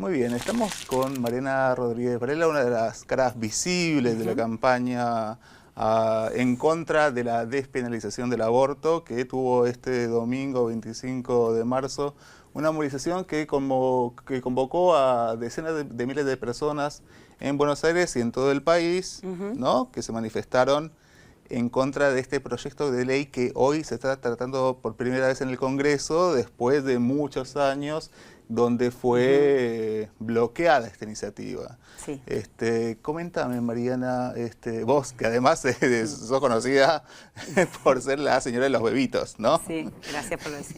Muy bien, estamos con Mariana Rodríguez Varela, una de las caras visibles de la campaña en contra de la despenalización del aborto, que tuvo este domingo 25 de marzo una movilización que convocó a decenas de miles de personas en Buenos Aires y en todo el país, ¿no? Que se manifestaron en contra de este proyecto de ley que hoy se está tratando por primera vez en el Congreso, después de muchos años donde fue bloqueada esta iniciativa. Sí. Coméntame, Mariana, vos que además sos conocida por ser la señora de los bebitos, ¿no? Sí, gracias por lo decir.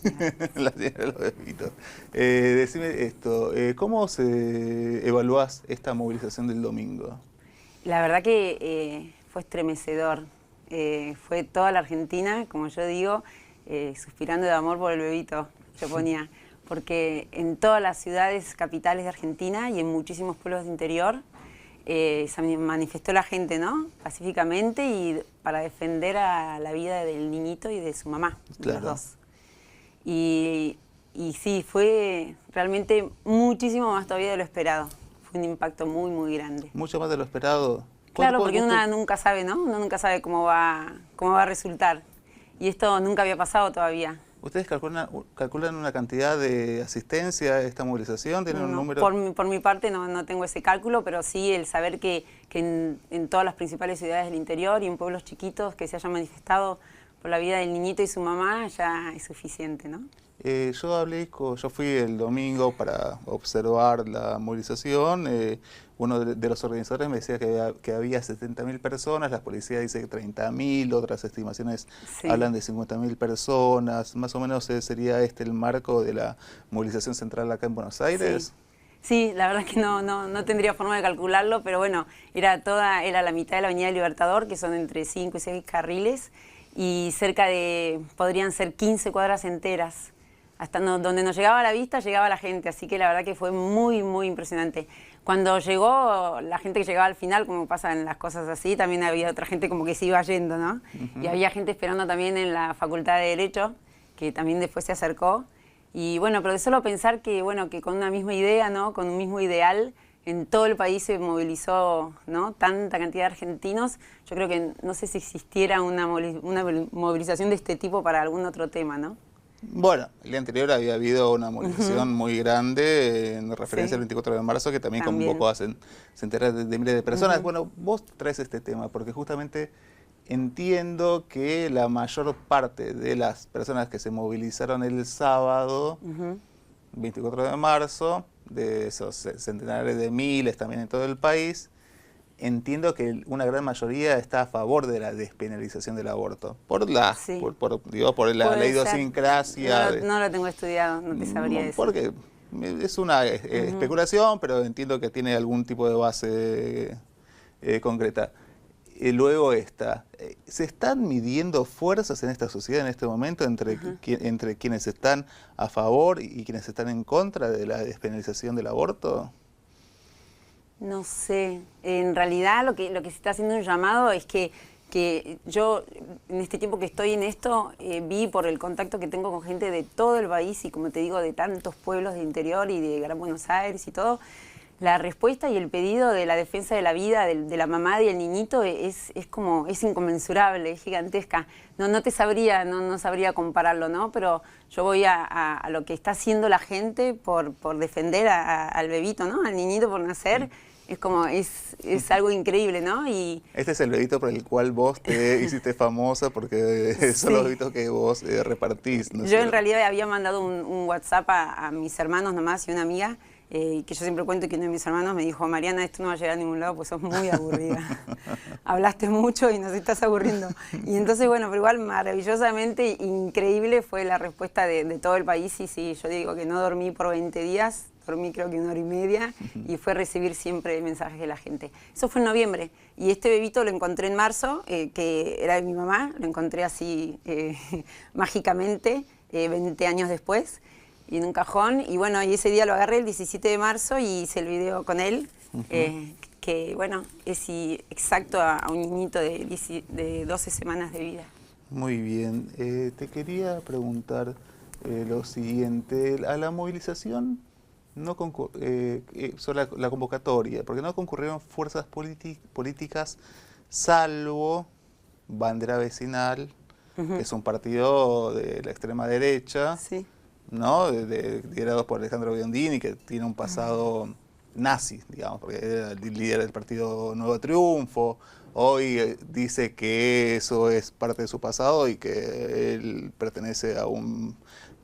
La señora de los bebitos. Decime esto, ¿cómo evaluás esta movilización del domingo? La verdad que fue estremecedor. Fue toda la Argentina, como yo digo, suspirando de amor por el bebito, yo ponía. Porque en todas las ciudades capitales de Argentina y en muchísimos pueblos de interior se manifestó la gente, ¿no? Pacíficamente y para defender a la vida del niñito y de su mamá, de los dos. Y sí, fue realmente muchísimo más todavía de lo esperado. Fue un impacto muy, muy grande. Mucho más de lo esperado. Claro, porque uno nunca sabe, ¿no? Uno nunca sabe cómo va a resultar. Y esto nunca había pasado todavía. ¿Ustedes calculan una cantidad de asistencia a esta movilización? ¿Tienen un número? Por mi parte no tengo ese cálculo, pero sí el saber que en todas las principales ciudades del interior y en pueblos chiquitos que se hayan manifestado por la vida del niñito y su mamá ya es suficiente, ¿no? Yo fui el domingo para observar la movilización. Uno de los organizadores me decía que había 70.000 personas, la policía dice que 30.000, otras estimaciones hablan de 50.000 personas. Más o menos sería el marco de la movilización central acá en Buenos Aires. Sí, la verdad es que no tendría forma de calcularlo, pero bueno, era la mitad de la Avenida del Libertador, que son entre 5 y 6 carriles, y cerca de, podrían ser 15 cuadras enteras. Hasta donde nos llegaba la vista, llegaba la gente, así que la verdad que fue muy, muy impresionante. Cuando llegó la gente que llegaba al final, como pasa en las cosas así, también había otra gente como que se iba yendo, ¿no? Y había gente esperando también en la Facultad de Derecho, que también después se acercó. Y bueno, pero de solo pensar que, bueno, que con una misma idea, ¿no? Con un mismo ideal, en todo el país se movilizó, ¿no? Tanta cantidad de argentinos. Yo creo que no sé si existiera una movilización de este tipo para algún otro tema, ¿no? Bueno, el día anterior había habido una movilización muy grande en referencia al 24 de marzo que también convocó a centenares de miles de personas. Bueno, vos traes este tema porque justamente entiendo que la mayor parte de las personas que se movilizaron el sábado, 24 de marzo, de esos centenares de miles también en todo el país, entiendo que una gran mayoría está a favor de la despenalización del aborto. Por la idiosincrasia. No lo tengo estudiado, no te sabría decir. Porque es una especulación, pero entiendo que tiene algún tipo de base concreta. Luego ¿se están midiendo fuerzas en esta sociedad en este momento entre quienes están a favor y quienes están en contra de la despenalización del aborto? No sé, en realidad lo que se está haciendo un llamado es que yo en este tiempo que estoy en esto vi por el contacto que tengo con gente de todo el país y como te digo de tantos pueblos de interior y de Gran Buenos Aires y todo, la respuesta y el pedido de la defensa de la vida de la mamá y el niñito es inconmensurable, es gigantesca. No sabría compararlo, ¿no? Pero yo voy a lo que está haciendo la gente por defender al bebito, ¿no? Al niñito por nacer. Es algo increíble, ¿no? Y este es el bebito por el cual vos te hiciste famosa porque son los bebitos que vos repartís, ¿no? Yo en realidad había mandado un WhatsApp a mis hermanos nomás y una amiga, que yo siempre cuento que uno de mis hermanos me dijo: Mariana, esto no va a llegar a ningún lado, pues sos muy aburrida. Hablaste mucho y nos estás aburriendo. Y entonces, bueno, pero igual maravillosamente increíble fue la respuesta de todo el país. Y sí, yo digo que no dormí por 20 días, dormí creo que 1 hora y media, y fue recibir siempre mensajes de la gente. Eso fue en noviembre, y este bebito lo encontré en marzo, que era de mi mamá, lo encontré así mágicamente, 20 años después, y en un cajón, y bueno, y ese día lo agarré el 17 de marzo y hice el video con él, que bueno, es exacto a un niñito de 12 semanas de vida. Muy bien, te quería preguntar lo siguiente, a la movilización no sobre la convocatoria, porque no concurrieron fuerzas políticas salvo Bandera Vecinal, que es un partido de la extrema derecha, Sí. ¿no? Liderado por Alejandro Biondini, que tiene un pasado nazi, digamos, porque era el líder del partido Nuevo Triunfo. Hoy dice que eso es parte de su pasado y que él pertenece a un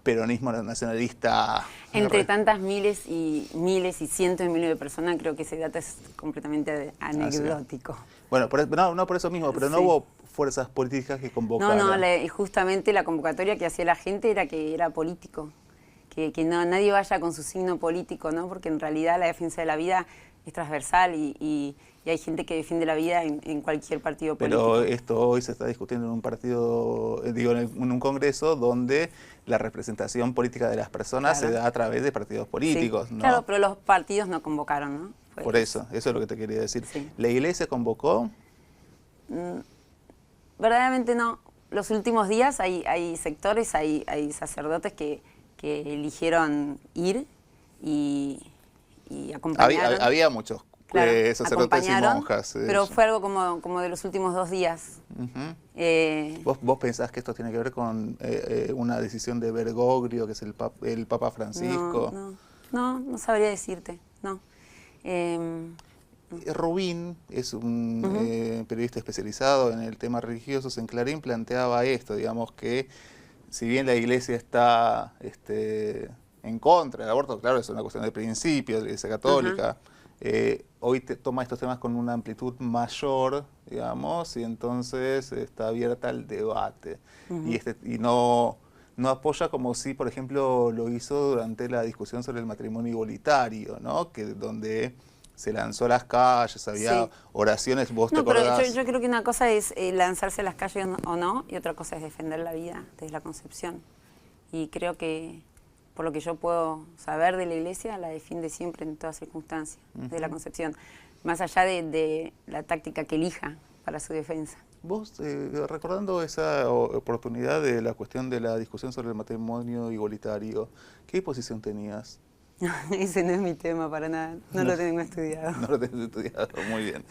peronismo nacionalista. Entre tantas miles y cientos de miles de personas, creo que ese dato es completamente anecdótico. Bueno, no por eso mismo, pero no Sí. hubo fuerzas políticas que convocaran. Y justamente la convocatoria que hacía la gente era que era político, que no, nadie vaya con su signo político, ¿no? Porque en realidad la defensa de la vida es transversal y hay gente que defiende la vida en cualquier partido político. Pero esto hoy se está discutiendo en un partido, en un congreso donde la representación política de las personas se da a través de partidos políticos, Sí, ¿no? claro, pero los partidos no convocaron, ¿no? Por eso es lo que te quería decir. Sí. ¿La iglesia convocó? Verdaderamente no. Los últimos días hay sectores, hay sacerdotes que eligieron ir y acompañaron. Había muchos Claro, sacerdotes y acompañaron, monjas. pero fue algo como de los últimos 2 días. ¿Vos pensás que esto tiene que ver con una decisión de Bergoglio, que es el Papa Francisco? No sabría decirte, no. Rubín es un periodista especializado en el tema religioso. En Clarín planteaba esto, digamos que si bien la iglesia está en contra del aborto, claro, es una cuestión de principios, de la iglesia católica, hoy toma estos temas con una amplitud mayor, digamos, y entonces está abierta al debate. Y no apoya como si, por ejemplo, lo hizo durante la discusión sobre el matrimonio igualitario, ¿no? Donde se lanzó a las calles, había oraciones, vos te acordás. Pero yo creo que una cosa es lanzarse a las calles o no, y otra cosa es defender la vida desde la concepción. Y creo que, por lo que yo puedo saber de la iglesia, la defiende siempre en todas circunstancias, de la concepción, más allá de la táctica que elija para su defensa. Vos, recordando esa oportunidad de la cuestión de la discusión sobre el matrimonio igualitario, ¿qué posición tenías? Ese no es mi tema para nada, no lo tengo estudiado. No lo tengo estudiado, muy bien.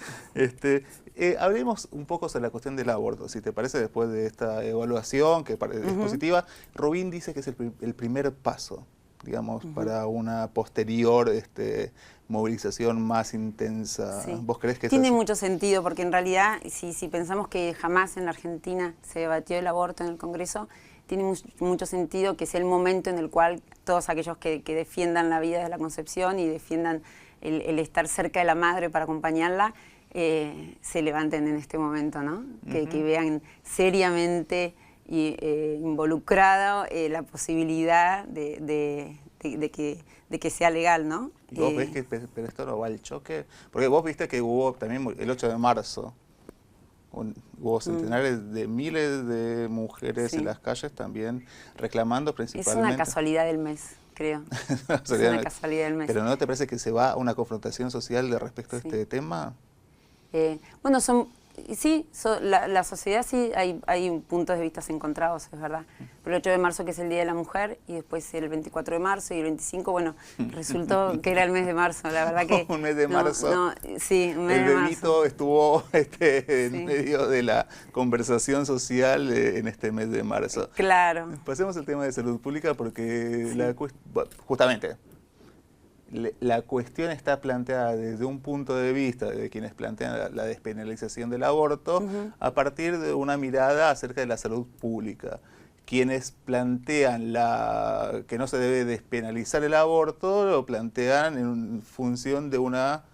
Hablemos un poco sobre la cuestión del aborto, si te parece, después de esta evaluación que es positiva. Rubín dice que es el primer paso, digamos, para una posterior movilización más intensa. Sí. ¿Vos creés que tiene mucho sentido? Porque en realidad, si pensamos que jamás en la Argentina se debatió el aborto en el Congreso, tiene mucho sentido que sea el momento en el cual todos aquellos que defiendan la vida de la concepción y defiendan el estar cerca de la madre para acompañarla, se levanten en este momento, ¿no? Que vean seriamente involucrada la posibilidad de que sea legal, ¿no? ¿Vos ves que pero esto no va al choque? Porque vos viste que hubo también el 8 de marzo, hubo centenares de miles de mujeres en las calles también reclamando principalmente. Es una casualidad del mes, creo. Es una casualidad del mes. ¿Pero no te parece que se va a una confrontación social de respecto a este tema? Bueno, la sociedad sí hay puntos de vista encontrados, es verdad. Pero el 8 de marzo, que es el Día de la Mujer, y después el 24 de marzo y el 25, bueno, resultó que era el mes de marzo, la verdad que... Un mes de marzo. Sí, un mes de marzo. El bebito estuvo en medio de la conversación social en este mes de marzo. Claro. Pasemos al tema de salud pública porque justamente la cuestión está planteada desde un punto de vista de quienes plantean la despenalización del aborto a partir de una mirada acerca de la salud pública. Quienes plantean que no se debe despenalizar el aborto lo plantean en función de una,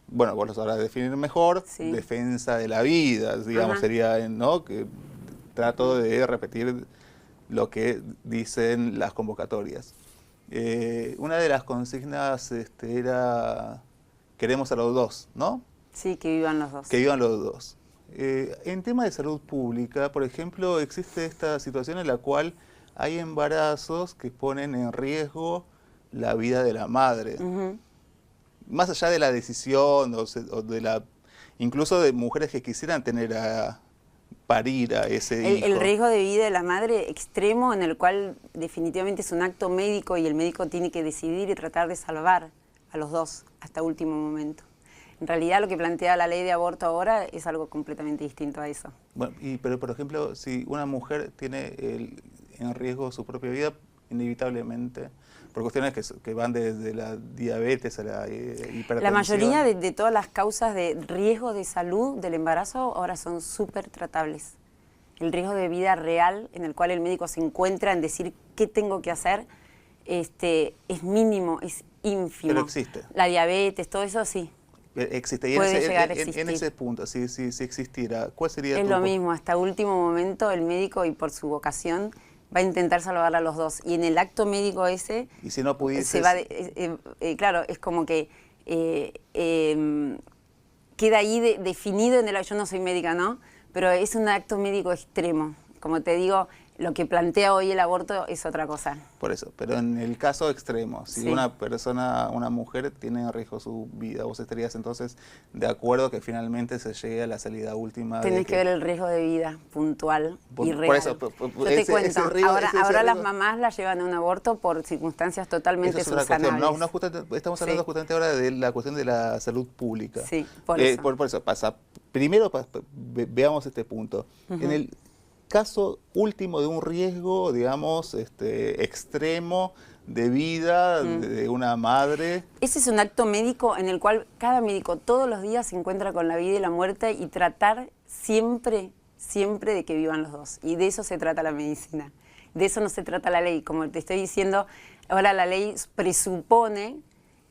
bueno, vos lo sabrás definir mejor, defensa de la vida, digamos, sería, ¿no? Que trato de repetir lo que dicen las convocatorias. Una de las consignas era queremos a los dos, ¿no? Sí, que vivan los dos. Que vivan los dos. En tema de salud pública, por ejemplo, existe esta situación en la cual hay embarazos que ponen en riesgo la vida de la madre. Más allá de la decisión incluso de mujeres que quisieran tener parir a ese hijo. El riesgo de vida de la madre extremo, en el cual definitivamente es un acto médico y el médico tiene que decidir y tratar de salvar a los dos hasta último momento. En realidad lo que plantea la ley de aborto ahora es algo completamente distinto a eso. Bueno, pero por ejemplo, si una mujer tiene en riesgo su propia vida, inevitablemente, por cuestiones que van desde la diabetes a la hipertensión. La mayoría de todas las causas de riesgo de salud del embarazo ahora son súper tratables. El riesgo de vida real en el cual el médico se encuentra en decir qué tengo que hacer es mínimo, es ínfimo. Pero existe. La diabetes, todo eso sí. Existe. Y puede llegar a existir. En ese punto, si existiera, ¿cuál sería Es lo mismo, hasta último momento el médico y por su vocación va a intentar salvar a los dos. Y en el acto médico ese, y si no pudiese, se va claro, es como que queda ahí definido en el... Yo no soy médica, ¿no? Pero es un acto médico extremo. Como te digo, lo que plantea hoy el aborto es otra cosa. Por eso, pero en el caso extremo, si Sí. una persona, una mujer tiene en riesgo su vida, vos estarías entonces de acuerdo que finalmente se llegue a la salida última. Tenés que ver el riesgo de vida puntual y real. Por eso, Yo te cuento, ahora las mamás la llevan a un aborto por circunstancias totalmente eso es otra cuestión. subsanables. Estamos hablando justamente ahora de la cuestión de la salud pública. Sí, por eso. Por eso pasa. Primero veamos este punto. En el caso último de un riesgo, digamos, extremo de vida de una madre. Ese es un acto médico en el cual cada médico todos los días se encuentra con la vida y la muerte y tratar siempre, siempre de que vivan los dos. Y de eso se trata la medicina. De eso no se trata la ley. Como te estoy diciendo, ahora la ley presupone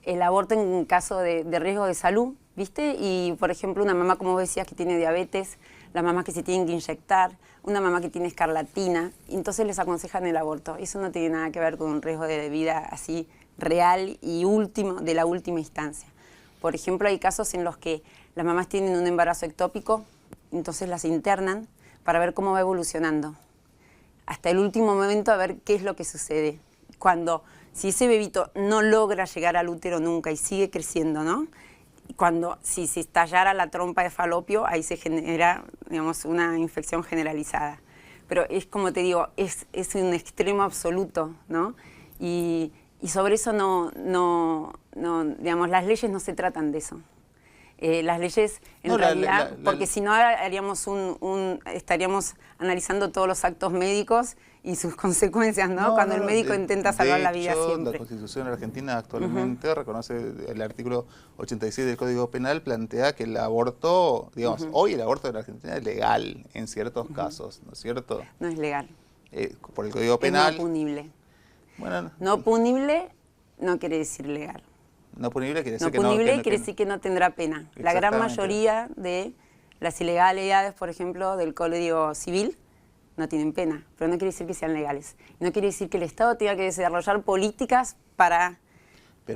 el aborto en caso de riesgo de salud, ¿viste? Y, por ejemplo, una mamá, como vos decías, que tiene diabetes, las mamás que se tienen que inyectar, una mamá que tiene escarlatina, entonces les aconsejan el aborto. Eso no tiene nada que ver con un riesgo de vida así real y último, de la última instancia. Por ejemplo, hay casos en los que las mamás tienen un embarazo ectópico, entonces las internan para ver cómo va evolucionando. Hasta el último momento a ver qué es lo que sucede. Si ese bebito no logra llegar al útero nunca y sigue creciendo, ¿no? Si se estallara la trompa de falopio, ahí se genera, digamos, una infección generalizada. Pero es como te digo, es un extremo absoluto, ¿no? Y sobre eso digamos, las leyes no se tratan de eso. Las leyes, en realidad, porque si no estaríamos analizando todos los actos médicos y sus consecuencias, ¿no? Cuando el médico intenta salvar la vida siempre. La Constitución argentina actualmente reconoce, el artículo 86 del Código Penal plantea que el aborto, digamos, hoy el aborto en la Argentina es legal en ciertos casos, ¿no es cierto? No es legal. Por el Código Penal. Es no punible. Bueno, no punible no quiere decir legal. No punible quiere decir no que no. Punible quiere decir que no tendrá pena. La gran mayoría de las ilegalidades, por ejemplo, del Código Civil, no tienen pena, pero no quiere decir que sean legales. No quiere decir que el Estado tenga que desarrollar políticas para que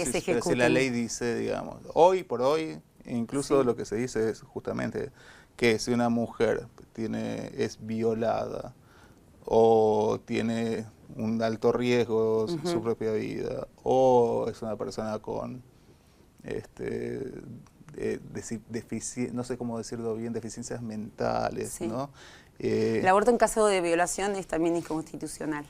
se ejecuten. Pero si la ley dice, digamos, hoy por hoy, incluso lo que se dice es justamente que si una mujer es violada o tiene un alto riesgo su propia vida, o es una persona con no sé cómo decirlo bien, deficiencias mentales, ¿no? El aborto en caso de violación es también inconstitucional.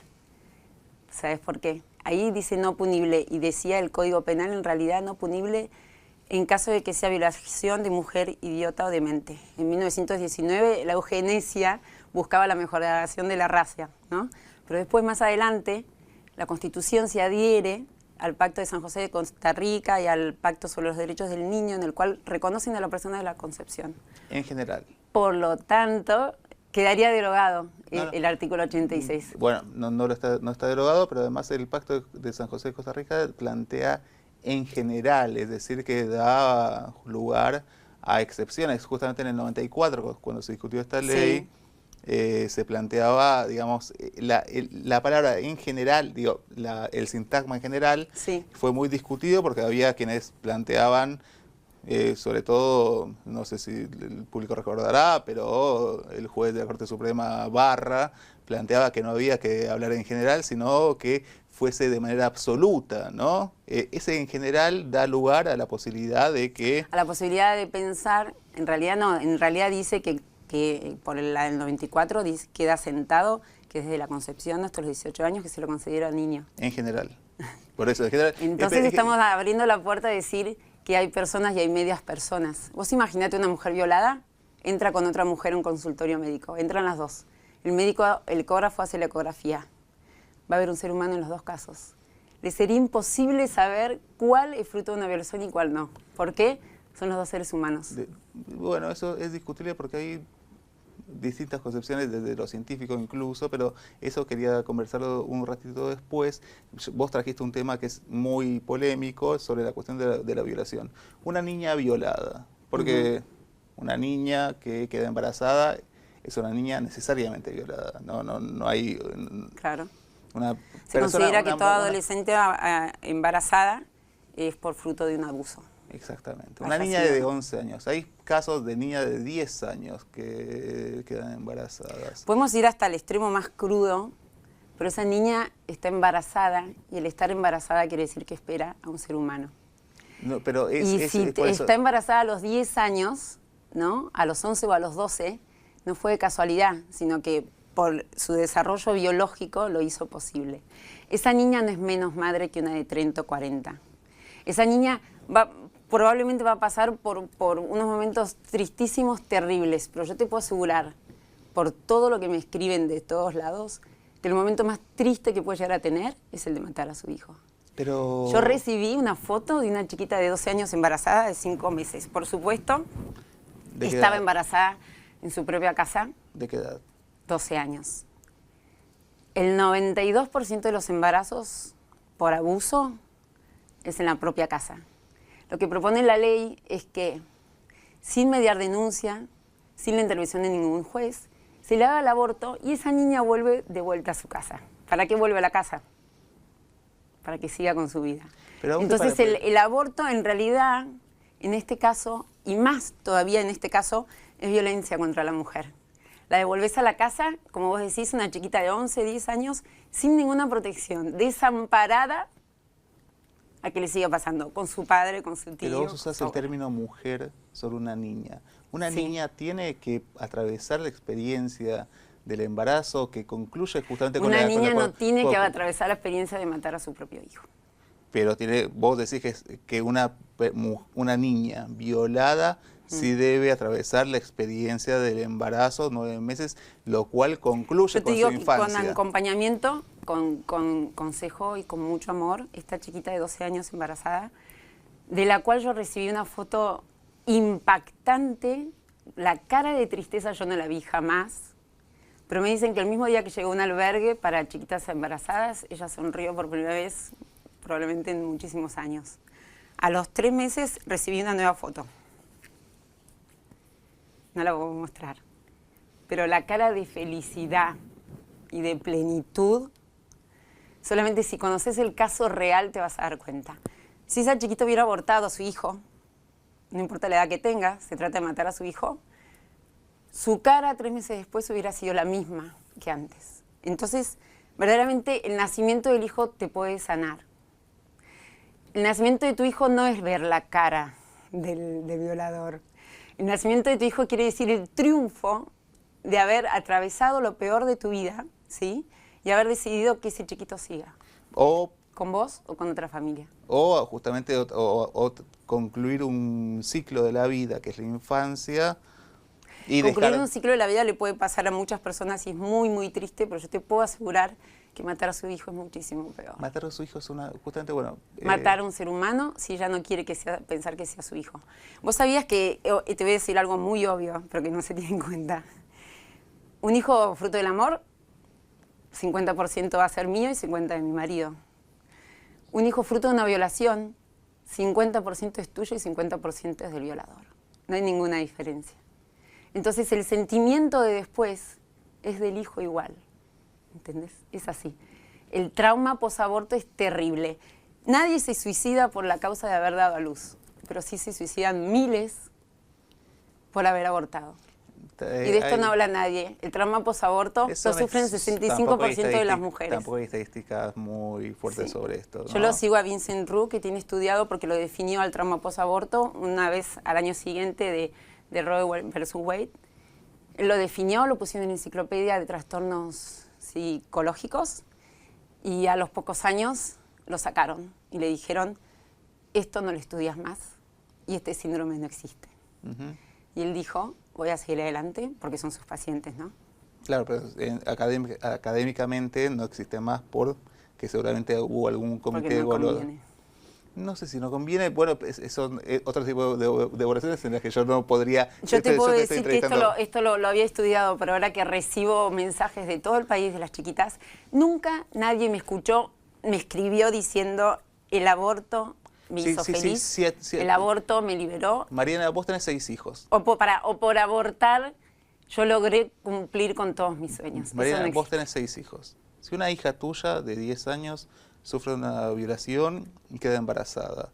¿Sabes por qué? Ahí dice no punible y decía el Código Penal en realidad no punible en caso de que sea violación de mujer idiota o demente. En 1919 la eugenesia buscaba la mejoración de la raza, ¿no? Pero después, más adelante, la Constitución se adhiere al Pacto de San José de Costa Rica y al Pacto sobre los Derechos del Niño, en el cual reconocen a la persona de la concepción. En general. Por lo tanto, quedaría derogado el artículo 86. Bueno, no está derogado, pero además el Pacto de San José de Costa Rica plantea en general, es decir, que da lugar a excepciones. Justamente en el 94, cuando se discutió esta ley, se planteaba, digamos, la palabra en general, el sintagma en general, fue muy discutido porque había quienes planteaban, sobre todo, no sé si el público recordará, pero el juez de la Corte Suprema Barra planteaba que no había que hablar en general, sino que fuese de manera absoluta, ¿no? Ese en general da lugar a la posibilidad de que... A la posibilidad de pensar, en realidad no, en realidad dice que que por la del 94 queda sentado que desde la concepción hasta los 18 años que se lo considera niño. En general. Por eso, en general. Entonces estamos abriendo la puerta a decir que hay personas y hay medias personas. Vos imaginate una mujer violada, entra con otra mujer a un consultorio médico, entran las dos. El médico, el ecógrafo hace la ecografía. Va a haber un ser humano en los dos casos. Le sería imposible saber cuál es fruto de una violación y cuál no. ¿Por qué? Son los dos seres humanos. Bueno, eso es discutible porque hay distintas concepciones desde lo científico incluso, pero eso quería conversarlo un ratito después. Vos trajiste un tema que es muy polémico sobre la cuestión de la violación. Una niña violada, porque una niña que queda embarazada es una niña necesariamente violada. No hay... Claro. Una Se considera que toda adolescente embarazada es por fruto de un abuso. Exactamente. Una niña de 11 años. Hay casos de niñas de 10 años que quedan embarazadas. Podemos ir hasta el extremo más crudo, pero esa niña está embarazada y el estar embarazada quiere decir que espera a un ser humano. No, pero está embarazada a los 10 años, ¿no? A los 11 o a los 12, no fue de casualidad, sino que por su desarrollo biológico lo hizo posible. Esa niña no es menos madre que una de 30 o 40. Esa niña probablemente va a pasar por unos momentos tristísimos, terribles, pero yo te puedo asegurar, por todo lo que me escriben de todos lados, que el momento más triste que puede llegar a tener es el de matar a su hijo. Pero... Yo recibí una foto de una chiquita de 12 años embarazada de 5 meses. Por supuesto, estaba embarazada en su propia casa. ¿De qué edad? 12 años. El 92% de los embarazos por abuso es en la propia casa. Lo que propone la ley es que, sin mediar denuncia, sin la intervención de ningún juez, se le haga el aborto y esa niña vuelve de vuelta a su casa. ¿Para qué vuelve a la casa? Para que siga con su vida. Entonces el aborto en realidad, en este caso, y más todavía en este caso, es violencia contra la mujer. La devolvés a la casa, como vos decís, una chiquita de 11, 10 años, sin ninguna protección, desamparada, a que le siga pasando, con su padre, con su tío. Pero vos usás el término mujer sobre una niña. Una niña tiene que atravesar la experiencia del embarazo que concluye justamente con una niña no tiene que atravesar la experiencia de matar a su propio hijo. Pero vos decís que una niña violada sí debe atravesar la experiencia del embarazo, 9 meses, lo cual concluye con su infancia. Con acompañamiento, con consejo y con mucho amor, esta chiquita de 12 años embarazada, de la cual yo recibí una foto impactante, la cara de tristeza yo no la vi jamás, pero me dicen que el mismo día que llegó a un albergue para chiquitas embarazadas, ella sonrió por primera vez, probablemente en muchísimos años. A los 3 meses recibí una nueva foto. No la voy a mostrar. Pero la cara de felicidad y de plenitud, solamente si conoces el caso real te vas a dar cuenta. Si esa chiquita hubiera abortado a su hijo, no importa la edad que tenga, se trata de matar a su hijo, su cara 3 meses después hubiera sido la misma que antes. Entonces, verdaderamente el nacimiento del hijo te puede sanar. El nacimiento de tu hijo no es ver la cara del violador. El nacimiento de tu hijo quiere decir el triunfo de haber atravesado lo peor de tu vida, ¿sí? Y haber decidido que ese chiquito siga. O con vos o con otra familia. O justamente concluir un ciclo de la vida, que es la infancia. Y concluir un ciclo de la vida le puede pasar a muchas personas y es muy, muy triste, pero yo te puedo asegurar que matar a su hijo es muchísimo peor. Matar a su hijo es justamente, bueno... matar a un ser humano si ella no quiere pensar que sea su hijo. Vos sabías que, y te voy a decir algo muy obvio, pero que no se tiene en cuenta. Un hijo fruto del amor, 50% va a ser mío y 50% de mi marido. Un hijo fruto de una violación, 50% es tuyo y 50% es del violador. No hay ninguna diferencia. Entonces el sentimiento de después es del hijo igual. ¿Entendés? Es así. El trauma posaborto es terrible. Nadie se suicida por la causa de haber dado a luz, pero sí se suicidan miles por haber abortado. Y de esto no habla nadie. El trauma posaborto lo sufren 65% de las mujeres. Tampoco hay estadísticas muy fuertes sobre esto, ¿no? Yo lo sigo a Vincent Roux, que tiene estudiado porque lo definió al trauma posaborto una vez al año siguiente de Roe versus Wade. Él lo definió, lo pusieron en la enciclopedia de trastornos psicológicos y a los pocos años lo sacaron y le dijeron, esto no lo estudias más y este síndrome no existe. Y él dijo, voy a seguir adelante porque son sus pacientes, ¿no? Claro, pero académicamente no existe más porque seguramente hubo algún comité de evaluación. No sé si no conviene, bueno, son otro tipo de evaluaciones en las que yo no podría... Yo te puedo decir que esto lo había estudiado, pero ahora que recibo mensajes de todo el país, de las chiquitas, nunca nadie me escuchó, me escribió diciendo el aborto me hizo feliz, sí, el aborto me liberó. Mariana, vos tenés 6 hijos. O por abortar yo logré cumplir con todos mis sueños. Mariana, vos tenés 6 hijos. Si una hija tuya de 10 años sufre una violación y queda embarazada,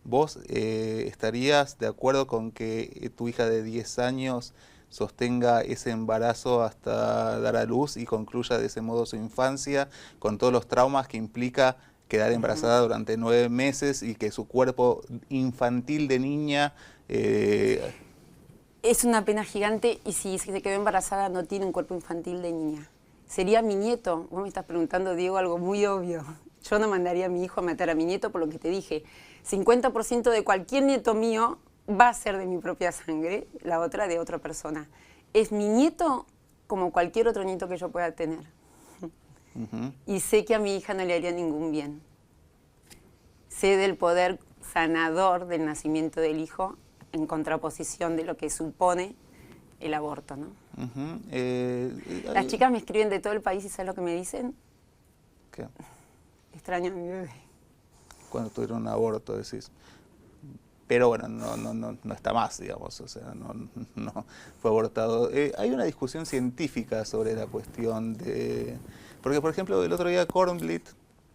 ¿vos estarías de acuerdo con que tu hija de 10 años sostenga ese embarazo hasta dar a luz y concluya de ese modo su infancia, con todos los traumas que implica quedar embarazada durante 9 meses y que su cuerpo infantil de niña... Es una pena gigante y si se quedó embarazada no tiene un cuerpo infantil de niña. Sería mi nieto. Vos me estás preguntando, Diego, algo muy obvio. Yo no mandaría a mi hijo a matar a mi nieto por lo que te dije. 50% de cualquier nieto mío va a ser de mi propia sangre, la otra de otra persona. Es mi nieto como cualquier otro nieto que yo pueda tener. Y sé que a mi hija no le haría ningún bien. Sé del poder sanador del nacimiento del hijo en contraposición de lo que supone el aborto, ¿no? Las chicas me escriben de todo el país y ¿sabes lo que me dicen? ¿Qué? Extraño a mi bebé. Cuando tuvieron un aborto, decís. Pero bueno, no está más, digamos, o sea, no fue abortado. Hay una discusión científica sobre la cuestión de... Porque, por ejemplo, el otro día Kornblit,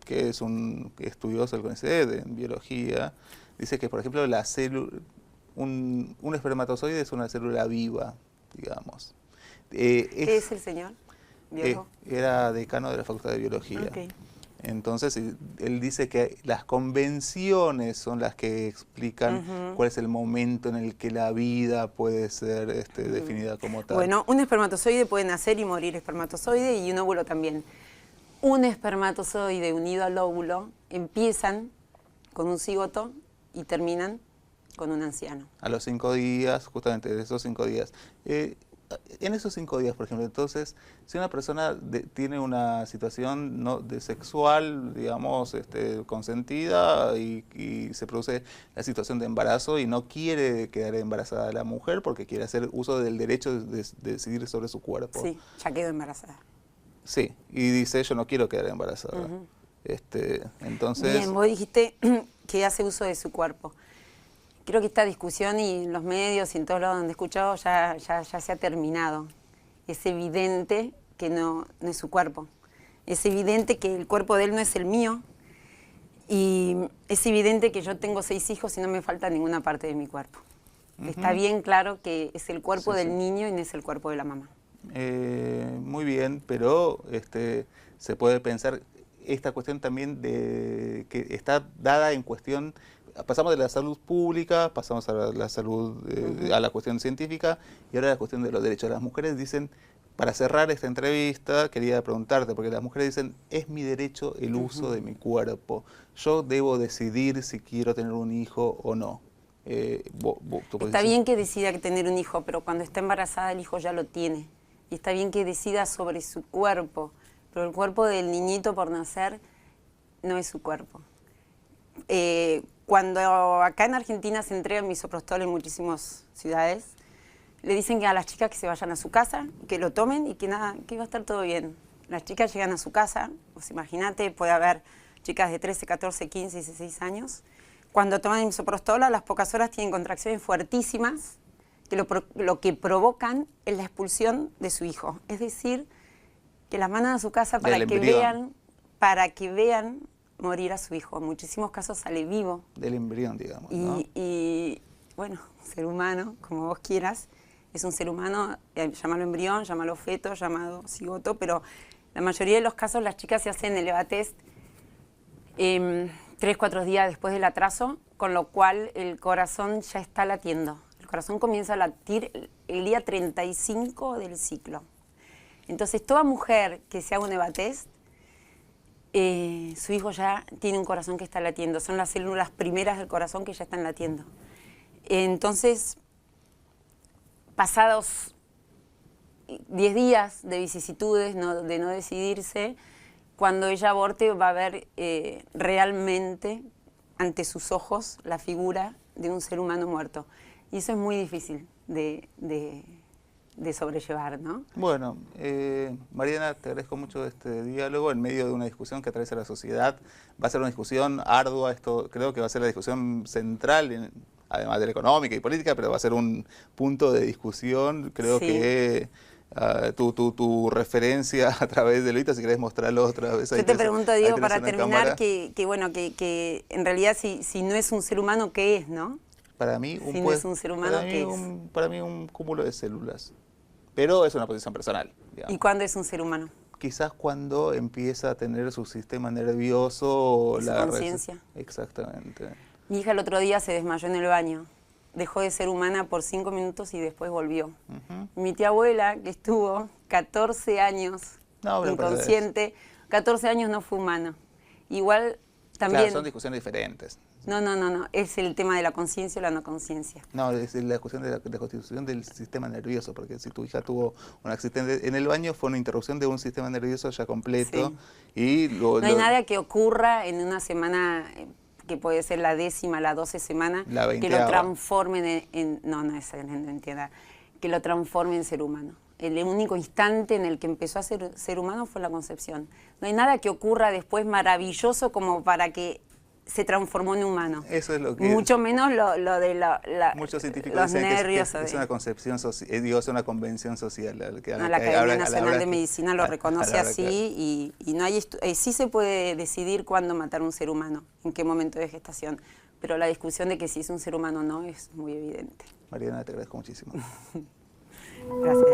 que es un estudioso del CONICET en biología, dice que, por ejemplo, la célula... Un espermatozoide es una célula viva, digamos. ¿Qué es el señor? Era decano de la Facultad de Biología. Okay. Entonces, él dice que las convenciones son las que explican cuál es el momento en el que la vida puede ser definida como tal. Bueno, un espermatozoide puede nacer y morir espermatozoide y un óvulo también. Un espermatozoide unido al óvulo empiezan con un cigoto y terminan con un anciano. A los 5 días, justamente de esos 5 días. En esos 5 días, por ejemplo, entonces, si una persona tiene una situación de sexual, digamos, consentida y se produce la situación de embarazo y no quiere quedar embarazada la mujer porque quiere hacer uso del derecho de decidir sobre su cuerpo. Sí, ya quedó embarazada. Sí, y dice, yo no quiero quedar embarazada. Entonces... Bien, vos dijiste que hace uso de su cuerpo. Creo que esta discusión y en los medios y en todos lados donde he escuchado ya se ha terminado. Es evidente que no es su cuerpo. Es evidente que el cuerpo de él no es el mío. Y es evidente que yo tengo 6 hijos y no me falta ninguna parte de mi cuerpo. Está bien claro que es el cuerpo del niño y no es el cuerpo de la mamá. Muy bien, pero se puede pensar esta cuestión también de que está dada en cuestión... Pasamos de la salud pública, pasamos a la salud, a la cuestión científica y ahora a la cuestión de los derechos. Las mujeres dicen, para cerrar esta entrevista, quería preguntarte, porque las mujeres dicen, es mi derecho el uso de mi cuerpo. Yo debo decidir si quiero tener un hijo o no. Está bien que decida tener un hijo, pero cuando está embarazada el hijo ya lo tiene. Y está bien que decida sobre su cuerpo, pero el cuerpo del niñito por nacer no es su cuerpo. Cuando acá en Argentina se entrega misoprostol en muchísimas ciudades, le dicen que a las chicas que se vayan a su casa, que lo tomen y que nada, que va a estar todo bien. Las chicas llegan a su casa, pues imagínate, puede haber chicas de 13, 14, 15, 16 años. Cuando toman misoprostol, a las pocas horas tienen contracciones fuertísimas que lo que provocan es la expulsión de su hijo. Es decir, que las mandan a su casa para que vean morir a su hijo. En muchísimos casos sale vivo. Del embrión, digamos, ¿no? Y bueno, ser humano, como vos quieras, es un ser humano, llámalo embrión, llámalo feto, llámalo cigoto, pero la mayoría de los casos las chicas se hacen el EVA-test 3, 4 días después del atraso, con lo cual el corazón ya está latiendo. El corazón comienza a latir el día 35 del ciclo. Entonces, toda mujer que se haga un EVA-test, su hijo ya tiene un corazón que está latiendo. Son las células primeras del corazón que ya están latiendo. Entonces, pasados 10 días de vicisitudes, de no decidirse, cuando ella aborte va a ver realmente ante sus ojos la figura de un ser humano muerto. Y eso es muy difícil de sobrellevar, ¿no? Bueno, Mariana, te agradezco mucho este diálogo en medio de una discusión que atraviesa la sociedad. Va a ser una discusión ardua, esto creo que va a ser la discusión central, además de la económica y política, pero va a ser un punto de discusión. Creo que tu referencia a través de Lolita, si querés mostrarlo otra vez. Yo te pregunto, Diego, para terminar, que en realidad si no es un ser humano, ¿qué es, no? Para mí, si no es un ser humano, ¿qué es? Para mí un cúmulo de células. Pero es una posición personal, digamos. ¿Y cuándo es un ser humano? Quizás cuando empieza a tener su sistema nervioso... Su conciencia. Exactamente. Mi hija el otro día se desmayó en el baño. Dejó de ser humana por 5 minutos y después volvió. Mi tía abuela, que estuvo 14 años inconsciente, 14 años no fue humano. Igual también... Claro, son discusiones diferentes. No, es el tema de la conciencia o la no conciencia. No, es la cuestión de la constitución del sistema nervioso, porque si tu hija tuvo un accidente en el baño, fue una interrupción de un sistema nervioso ya completo. Sí. Y no hay nada que ocurra en una semana, que puede ser la 10ª, la 12 semana, que lo transformen que lo transforme en ser humano. El único instante en el que empezó a ser humano fue la concepción. No hay nada que ocurra después maravilloso como para que se transformó en humano. Eso es lo que... Mucho menos lo de muchos científicos los dicen nervios. Que es una concepción social, digo, es una convención social. La Academia Nacional de Medicina lo reconoce así y no hay sí se puede decidir cuándo matar a un ser humano, en qué momento de gestación, pero la discusión de que si es un ser humano o no es muy evidente. Mariana, te agradezco muchísimo. Gracias.